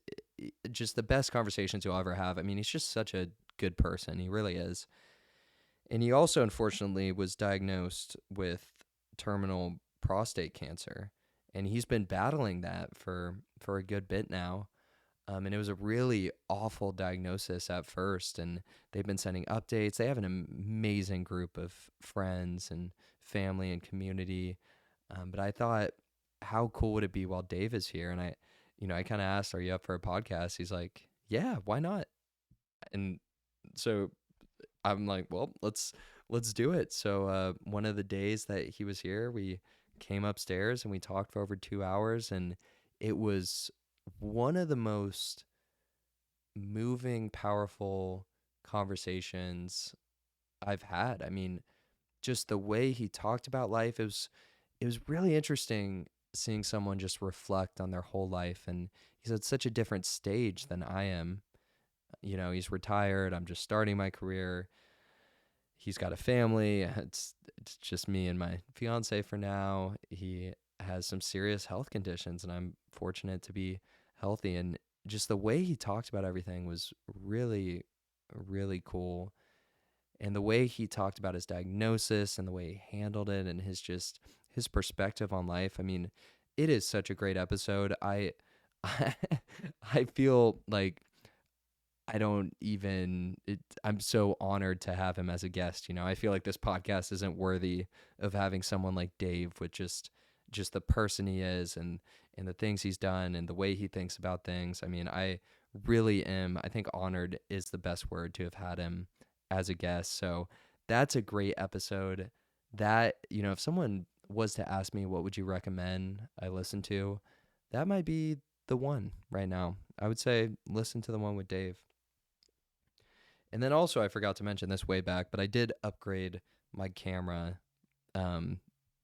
the best conversations you'll ever have. I mean, he's just such a good person. He really is. And he also, unfortunately, was diagnosed with terminal prostate cancer. And he's been battling that for a good bit now. And it was a really awful diagnosis at first. And they've been sending updates. They have an amazing group of friends and family and community. But I thought, how cool would it be while Dave is here? And I kind of asked, "Are you up for a podcast?" He's like, "Yeah, why not?" And so I'm like, "Well, let's do it." So one of the days that he was here, we came upstairs and we talked for over 2 hours, and it was one of the most moving, powerful conversations I've had. I mean, just the way he talked about life, it was really interesting seeing someone just reflect on their whole life. And he's at such a different stage than I am. He's retired. I'm just starting my career. He's got a family. It's just me and my fiance for now. He has some serious health conditions, and I'm fortunate to be healthy. And just the way he talked about everything was really, really cool. And the way he talked about his diagnosis and the way he handled it and his perspective on life. I mean, it is such a great episode. I feel like I don't even I'm so honored to have him as a guest. I feel like this podcast isn't worthy of having someone like Dave with just the person he is and the things he's done and the way he thinks about things. I mean, I really am, I think honored is the best word to have had him as a guest. So that's a great episode. That, if someone was to ask me what would you recommend I listen to, that might be the one right now. I would say listen to the one with Dave. And then also, I forgot to mention this way back, but I did upgrade my camera um,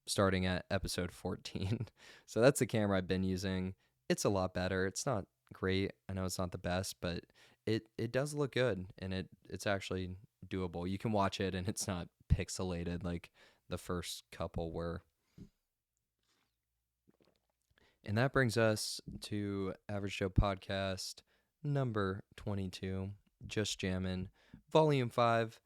starting at episode 14. So that's the camera I've been using. It's a lot better. It's not great. I know it's not the best, but it does look good, and it's actually doable. You can watch it, and it's not pixelated like the first couple were. And that brings us to Average Joe Podcast number 22, Just Jammin', Volume 5.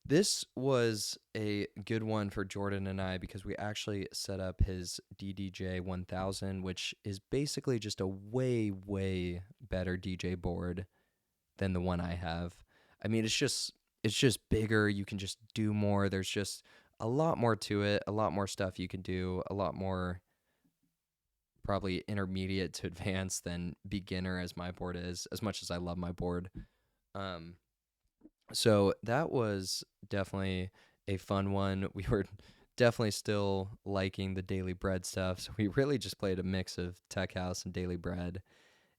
This was a good one for Jordan and I because we actually set up his DDJ 1000, which is basically just a way, way better DJ board than the one I have. I mean, it's just bigger. You can just do more. There's just a lot more to it, a lot more stuff you can do, a lot more probably intermediate to advanced than beginner as my board is, as much as I love my board. Um, so that was definitely a fun one. We were definitely still liking the Daily Bread stuff. So we really just played a mix of Tech House and Daily Bread.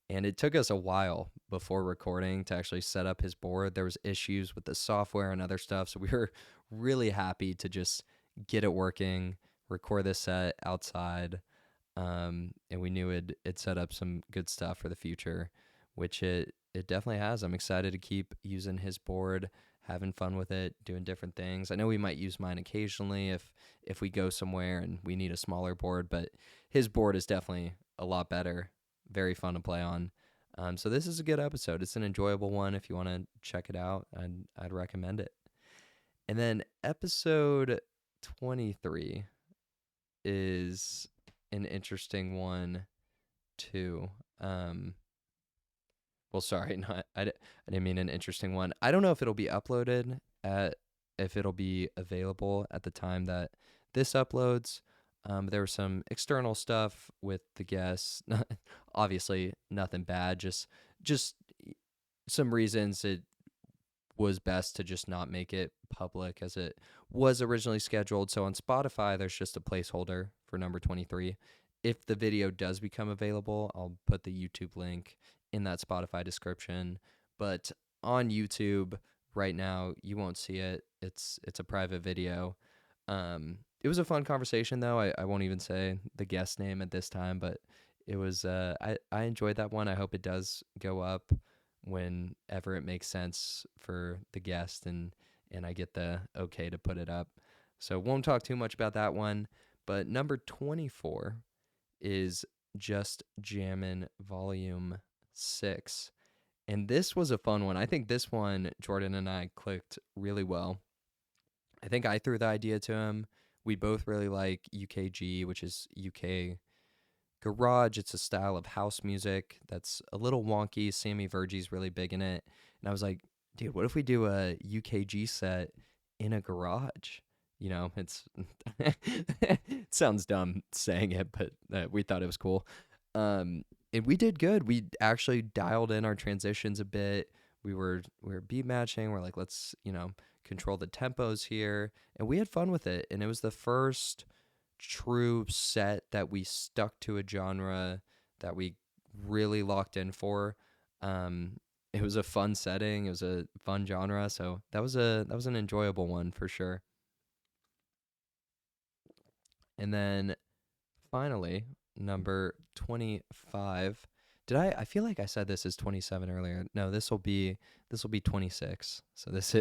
And it took us a while before recording to actually set up his board. There was issues with the software and other stuff. So we were really happy to just get it working, record this set outside. And we knew it set up some good stuff for the future, which it definitely has. I'm excited to keep using his board, having fun with it, doing different things. I know we might use mine occasionally if we go somewhere and we need a smaller board, but his board is definitely a lot better, very fun to play on. So this is a good episode. It's an enjoyable one. If you want to check it out, I'd recommend it. And then episode 23 is an interesting one too. Well, sorry, not I didn't mean an interesting one. I don't know if it'll be uploaded if it'll be available at the time that this uploads. There was some external stuff with the guests. Obviously, nothing bad. Just some reasons it was best to just not make it public as it was originally scheduled. So on Spotify, there's just a placeholder for number 23. If the video does become available, I'll put the YouTube link in that Spotify description. But on YouTube right now, you won't see it. It's a private video. It was a fun conversation though. I won't even say the guest name at this time, but it was I enjoyed that one. I hope it does go up whenever it makes sense for the guest and I get the okay to put it up. So won't talk too much about that one. But number 24 is Just Jammin' Volume 6. And this was a fun one. I think this one, Jordan and I clicked really well. I think I threw the idea to him. We both really like UKG, which is UK garage. It's a style of house music that's a little wonky. Sammy Vergie's really big in it. And I was like, dude, what if we do a UKG set in a garage? You know, it sounds dumb saying it, but we thought it was cool. And we did good. We actually dialed in our transitions a bit. We were beat matching. We're like, let's, control the tempos here. And we had fun with it. And it was the first true set that we stuck to a genre that we really locked in for. It was a fun setting. It was a fun genre. So that was an enjoyable one for sure. And then finally, number 25. I feel like I said this is 27 earlier. No, this will be 26. So this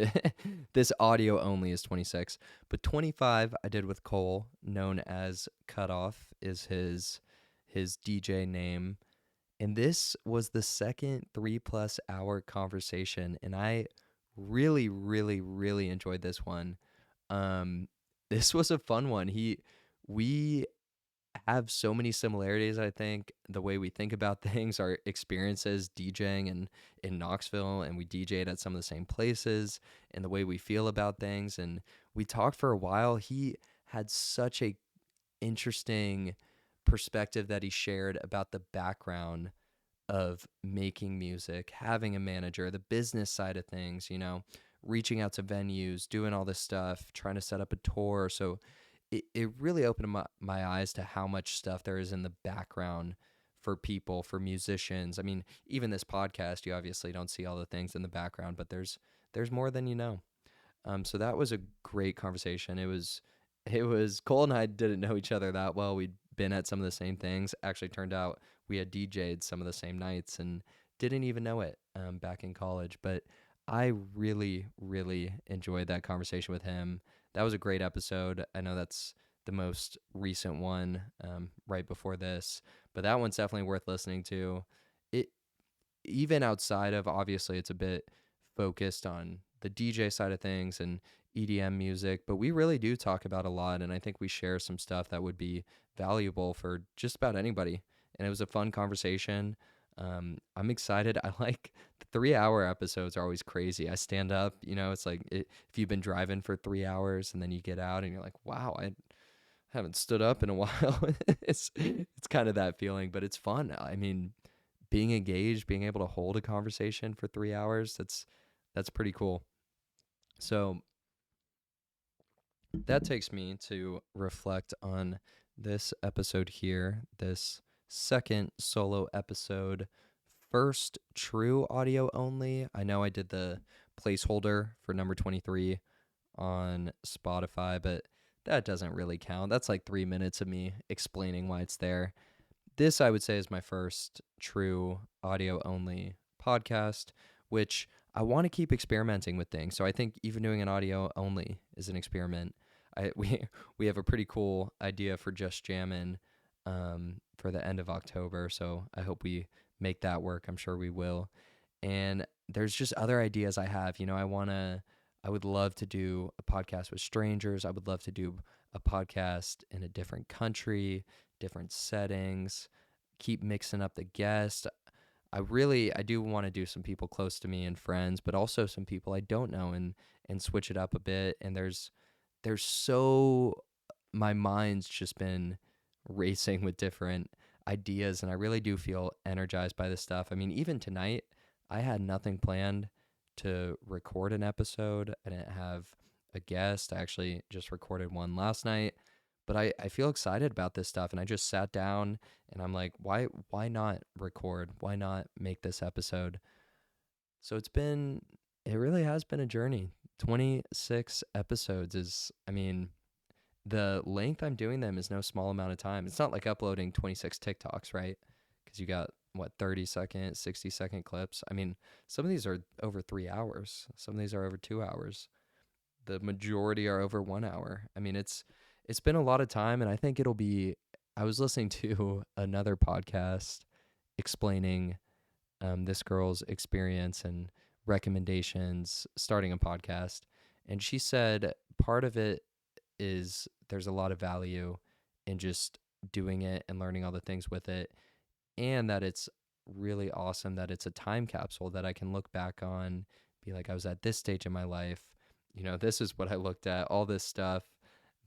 this audio only is 26. But 25 I did with Cole, known as Cutoff is his DJ name. And this was the second 3+ hour conversation and I really really really enjoyed this one. Um this was a fun one. We have so many similarities, I think, the way we think about things, our experiences DJing in Knoxville, and we DJed at some of the same places, and the way we feel about things. And we talked for a while. He had such a interesting perspective that he shared about the background of making music, having a manager, the business side of things, reaching out to venues, doing all this stuff, trying to set up a tour. So it really opened my eyes to how much stuff there is in the background for people, for musicians. I mean, even this podcast, you obviously don't see all the things in the background, but there's more than you know. So that was a great conversation. It was Cole and I didn't know each other that well. We'd been at some of the same things. Actually, turned out we had DJ'd some of the same nights and didn't even know it back in college. But I really, really enjoyed that conversation with him. That was a great episode. I know that's the most recent one, right before this, but that one's definitely worth listening to. It even outside of, obviously it's a bit focused on the DJ side of things and EDM music, but we really do talk about a lot, and I think we share some stuff that would be valuable for just about anybody. And it was a fun conversation. I'm excited. I like the 3 hour episodes are always crazy. I stand up, it's like if you've been driving for 3 hours and then you get out and you're like, wow, I haven't stood up in a while. It's kind of that feeling, but it's fun. I mean, being engaged, being able to hold a conversation for 3 hours, that's pretty cool. So that takes me to reflect on this episode here, this second solo episode, first true audio only. I know I did the placeholder for number 23 on Spotify, but that doesn't really count. That's like 3 minutes of me explaining why it's there. This, I would say, is my first true audio only podcast, which I want to keep experimenting with things. So I think even doing an audio only is an experiment. We have a pretty cool idea for Just Jammin' for the end of October, so I hope we make that work. I'm sure we will. And there's just other ideas I have. I would love to do a podcast with strangers. I would love to do a podcast in a different country, different settings, keep mixing up the guests. I do want to do some people close to me and friends, but also some people I don't know, and switch it up a bit. And there's so my mind's just been racing with different ideas, and I really do feel energized by this stuff. I mean, even tonight, I had nothing planned to record an episode. I didn't have a guest. I actually just recorded one last night. But I feel excited about this stuff, and I just sat down and I'm like, why not record? Why not make this episode? So it really has been a journey. 26 episodes I mean, the length I'm doing them is no small amount of time. It's not like uploading 26 TikToks, right? Because you got, 30-second, 60-second clips. I mean, some of these are over 3 hours. Some of these are over 2 hours. The majority are over 1 hour. I mean, it's been a lot of time, and I think I was listening to another podcast explaining this girl's experience and recommendations starting a podcast. And she said part of it is there's a lot of value in just doing it and learning all the things with it, and that it's really awesome that it's a time capsule that I can look back on, be like, I was at this stage in my life, this is what I looked at, all this stuff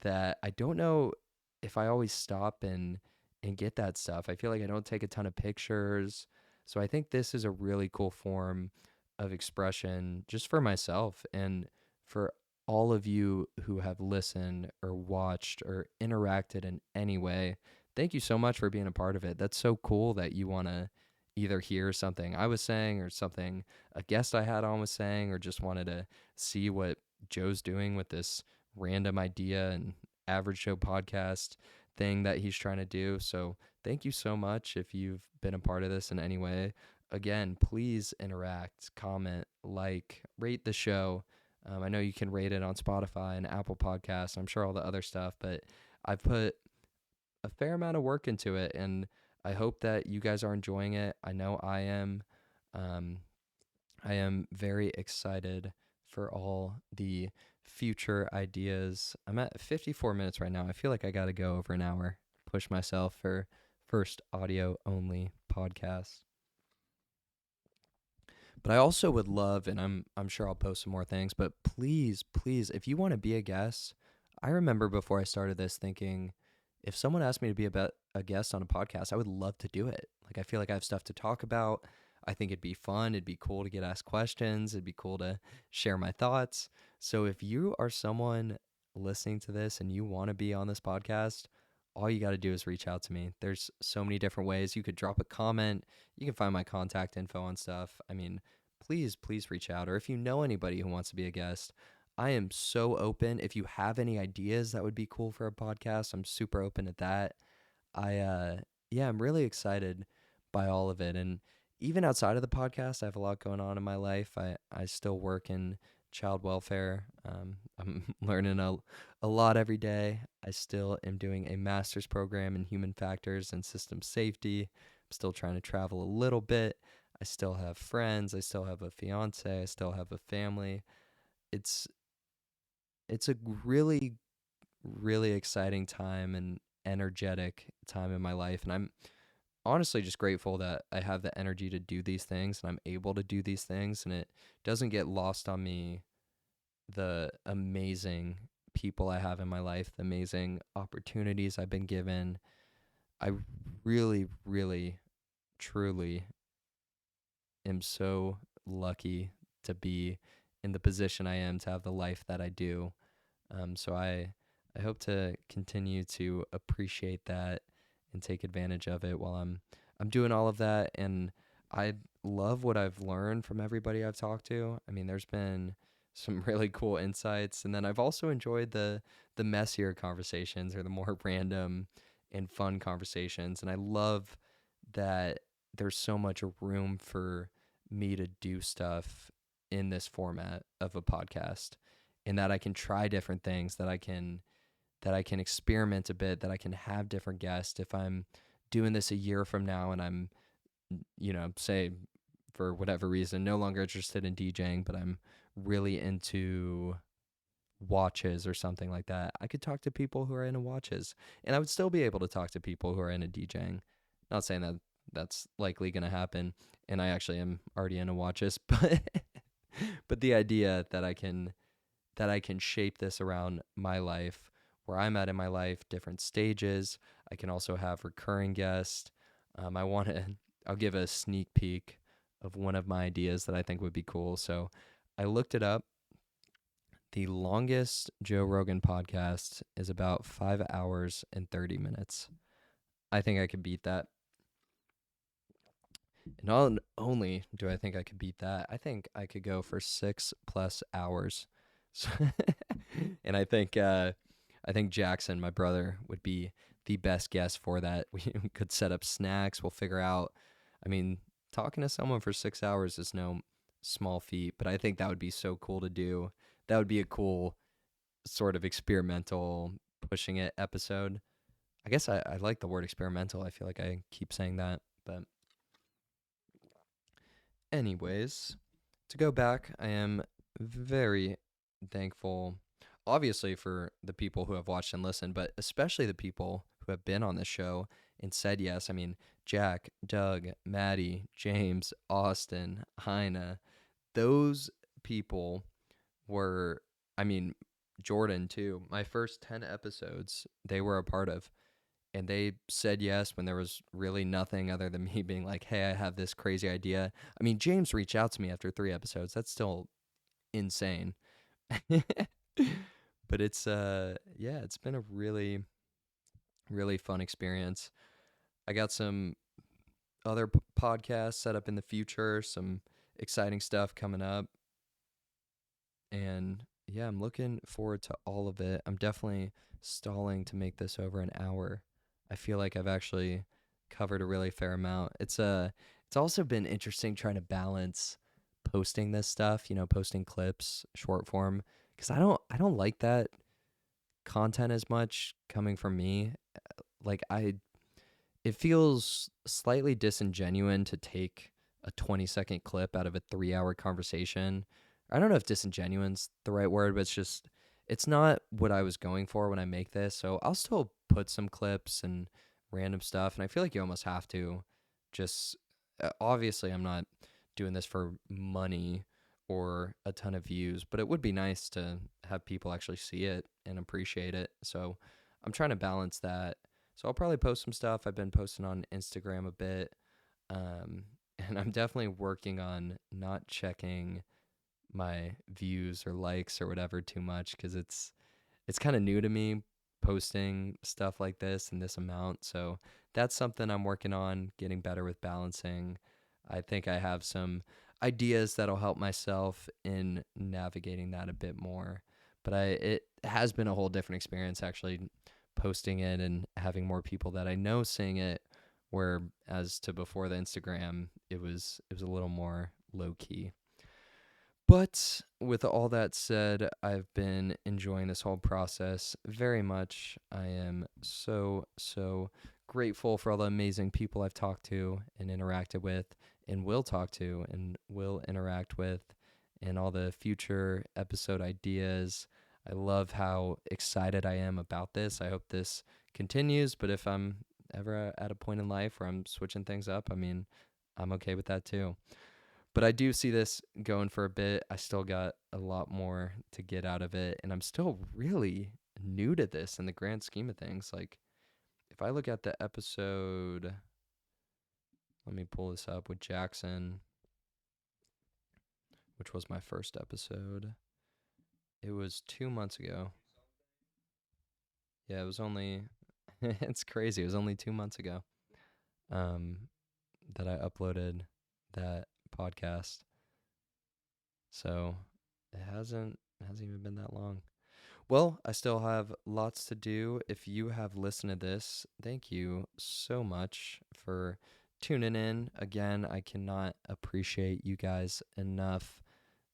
that I don't know if I always stop and get that stuff. I feel like I don't take a ton of pictures. So I think this is a really cool form of expression just for myself and for all of you who have listened or watched or interacted in any way. Thank you so much for being a part of it. That's so cool that you want to either hear something I was saying or something a guest I had on was saying, or just wanted to see what Joe's doing with this random idea and average show podcast thing that he's trying to do. So thank you so much if you've been a part of this in any way. Again, please interact, comment, like, rate the show. I know you can rate it on Spotify and Apple Podcasts. I'm sure all the other stuff, but I've put a fair amount of work into it, and I hope that you guys are enjoying it. I know I am. Um, I am very excited for all the future ideas. I'm at 54 minutes right now. I feel like I got to go over an hour, push myself for first audio only podcast. But I also would love, and I'm sure I'll post some more things, but please, if you want to be a guest, I remember before I started this thinking, if someone asked me to be a guest on a podcast, I would love to do it. Like, I feel like I have stuff to talk about. I think it'd be fun. It'd be cool to get asked questions. It'd be cool to share my thoughts. So if you are someone listening to this and you want to be on this podcast, all you got to do is reach out to me. There's so many different ways. You could drop a comment. You can find my contact info on stuff. I mean, please reach out. Or if you know anybody who wants to be a guest, I am so open. If you have any ideas that would be cool for a podcast, I'm super open at that. Yeah, I'm really excited by all of it. And even outside of the podcast, I have a lot going on in my life. I still work in child welfare. I'm learning a lot every day. I still am doing a master's program in human factors and system safety. I'm still trying to travel a little bit. I still have friends. I still have a fiance. I still have a family. It's it's a really exciting time and energetic time in my life, and I'm honestly just grateful that I have the energy to do these things and I'm able to do these things, and it doesn't get lost on me the amazing people I have in my life, the amazing opportunities I've been given. I really truly am so lucky to be in the position I am, to have the life that I do. So I hope to continue to appreciate that and take advantage of it while I'm doing all of that. And I love what I've learned from everybody I've talked to. I mean, there's been some really cool insights, and then I've also enjoyed the messier conversations, or the more random and fun conversations. And I love that there's so much room for me to do stuff in this format of a podcast, and that I can try different things, that I can experiment a bit, that I can have different guests. If I'm doing this a year from now and I'm, say for whatever reason, no longer interested in DJing, but I'm really into watches or something like that, I could talk to people who are into watches, and I would still be able to talk to people who are into DJing. Not saying that that's likely going to happen, and I actually am already into watches, but the idea that I can shape this around my life, where I'm at in my life, different stages. I can also have recurring guests. I want to. I'll give a sneak peek of one of my ideas that I think would be cool. So I looked it up. The longest Joe Rogan podcast is about 5 hours and 30 minutes. I think I could beat that. Not only do I think I could beat that, I think I could go for 6+ hours. So and I think Jackson, my brother, would be the best guest for that. We could set up snacks. We'll figure out. I mean, talking to someone for 6 hours is no small feat, but I think that would be so cool to do. That would be a cool sort of experimental pushing it episode. I guess I like the word experimental. I feel like I keep saying that. But, anyways, to go back, I am very thankful, obviously, for the people who have watched and listened, but especially the people who have been on the show and said yes. I mean, Jack, Doug, Maddie, James, Austin, Heina, those people were, I mean, Jordan too. My first 10 episodes, they were a part of. And they said yes when there was really nothing other than me being like, hey, I have this crazy idea. I mean, James reached out to me after 3 episodes. That's still insane. But yeah, it's been a really fun experience. I got some other podcasts set up in the future, some exciting stuff coming up. And yeah, I'm looking forward to all of it. I'm definitely stalling to make this over an hour. I feel like I've actually covered a really fair amount. It's also been interesting trying to balance posting this stuff, posting clips, short form, cuz I don't like that content as much coming from me. Like it feels slightly disingenuous to take a 20-second clip out of a 3-hour conversation. I don't know if disingenuous the right word, but it's not what I was going for when I make this. So I'll still put some clips and random stuff, and I feel like you almost have to. Just obviously, I'm not doing this for money or a ton of views, but it would be nice to have people actually see it and appreciate it. So I'm trying to balance that. So I'll probably post some stuff. I've been posting on Instagram a bit. Um, and I'm definitely working on not checking my views or likes or whatever too much, because it's kind of new to me posting stuff like this in this amount. So that's something I'm working on, getting better with balancing. I think I have some ideas that'll help myself in navigating that a bit more. But it has been a whole different experience actually posting it and having more people that I know seeing it. Where as to before the Instagram, it was a little more low key. But with all that said, I've been enjoying this whole process very much. I am so grateful for all the amazing people I've talked to and interacted with, and will talk to and will interact with, and all the future episode ideas. I love how excited I am about this. I hope this continues, but if I'm ever at a point in life where I'm switching things up, I mean, I'm okay with that too. But I do see this going for a bit. I still got a lot more to get out of it, and I'm still really new to this in the grand scheme of things. Like, if I look at the episode, let me pull this up with Jackson, which was my first episode. It was 2 months ago. Yeah, it was only, it's crazy. It was only 2 months ago um, that I uploaded that podcast. So it hasn't even been that long. Well, I still have lots to do. If you have listened to this, thank you so much for tuning in. Again, I cannot appreciate you guys enough.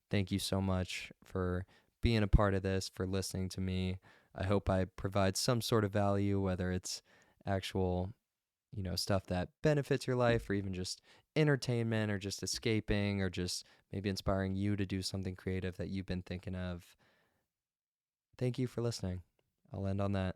Thank you so much for being a part of this, for listening to me. I hope I provide some sort of value, whether it's actual, stuff that benefits your life or even just entertainment or just escaping or just maybe inspiring you to do something creative that you've been thinking of. Thank you for listening. I'll end on that.